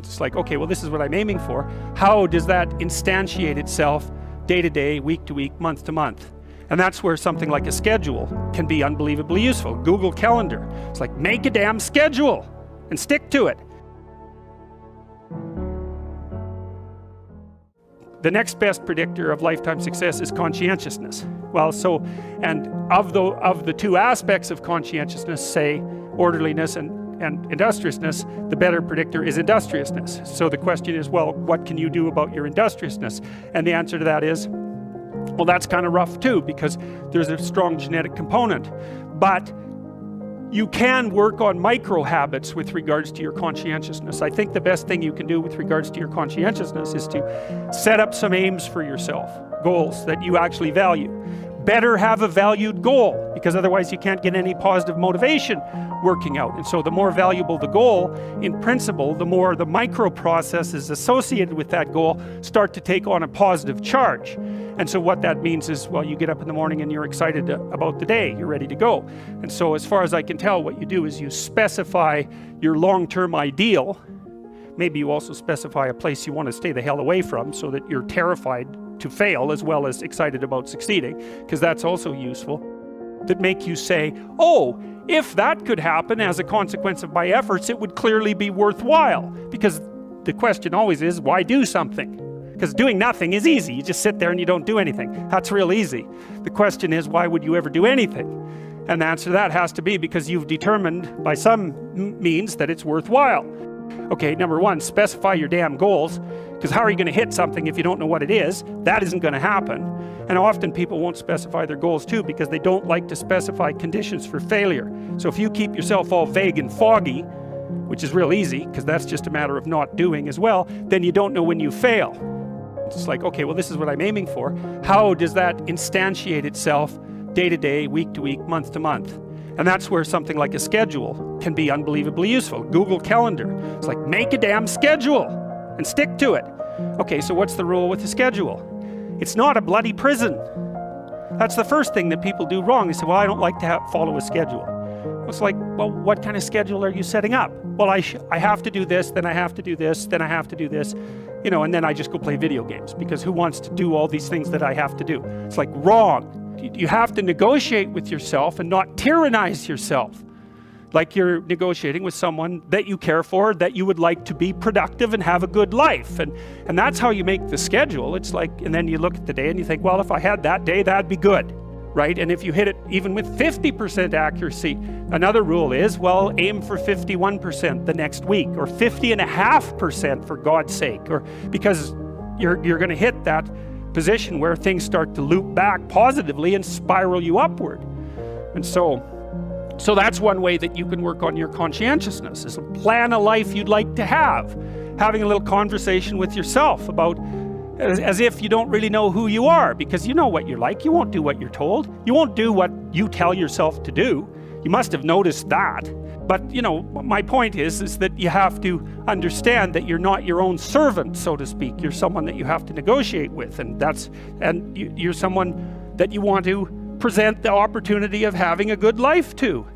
It's like, okay, well, this is what I'm aiming for. How does that instantiate itself day to day, week to week, month to month? And that's where something like a schedule can be unbelievably useful. Google Calendar. It's like, make a damn schedule and stick to it. The next best predictor of lifetime success is conscientiousness. Well, and of the two aspects of conscientiousness, say orderliness and industriousness, the better predictor is industriousness. So the question is, well, what can you do about your industriousness? And the answer to that is, well, that's kind of rough too, because there's a strong genetic component. But you can work on micro habits with regards to your conscientiousness. I think the best thing you can do with regards to your conscientiousness is to set up some aims for yourself, goals that you actually value. Better have a valued goal, because otherwise you can't get any positive motivation working out. And so the more valuable the goal, in principle, the more the micro processes associated with that goal start to take on a positive charge. And so what that means is, well, you get up in the morning and you're excited about the day, you're ready to go. And so as far as I can tell, what you do is you specify your long-term ideal. Maybe you also specify a place you want to stay the hell away from so that you're terrified to fail as well as excited about succeeding, because that's also useful. That make you say, oh, if that could happen as a consequence of my efforts, it would clearly be worthwhile. Because the question always is, why do something? Because doing nothing is easy. You just sit there and you don't do anything. That's real easy. The question is, why would you ever do anything? And the answer to that has to be because you've determined by some means that it's worthwhile. Okay, number one, specify your damn goals, because how are you going to hit something if you don't know what it is? That isn't going to happen. And often people won't specify their goals too because they don't like to specify conditions for failure. So if you keep yourself all vague and foggy, which is real easy because that's just a matter of not doing as well, then you don't know when you fail. It's like, okay, well, this is what I'm aiming for. How does that instantiate itself day to day, week to week, month to month? And that's where something like a schedule can be unbelievably useful. Google Calendar. It's like, make a damn schedule and stick to it. Okay, so what's the rule with the schedule? It's not a bloody prison. That's the first thing that people do wrong. They say, well, I don't like to follow a schedule. It's like, well, what kind of schedule are you setting up? Well, I have to do this, then I have to do this, then I have to do this, and then I just go play video games, because who wants to do all these things that I have to do? It's like, wrong. You have to negotiate with yourself and not tyrannize yourself. Like you're negotiating with someone that you care for, that you would like to be productive and have a good life. And that's how you make the schedule. It's like, and then you look at the day and you think, well, if I had that day, that'd be good, right? And if you hit it even with 50% accuracy, another rule is, well, aim for 51% the next week, or 50.5% for God's sake, or because you're going to hit that position where things start to loop back positively and spiral you upward. And so that's one way that you can work on your conscientiousness, is plan a life you'd like to have. Having a little conversation with yourself about, as if you don't really know who you are, because you know what you're like. You won't do what you're told. You won't do what you tell yourself to do. You must have noticed that. But, my point is that you have to understand that you're not your own servant, so to speak. You're someone that you have to negotiate with, and you're someone that you want to present the opportunity of having a good life to.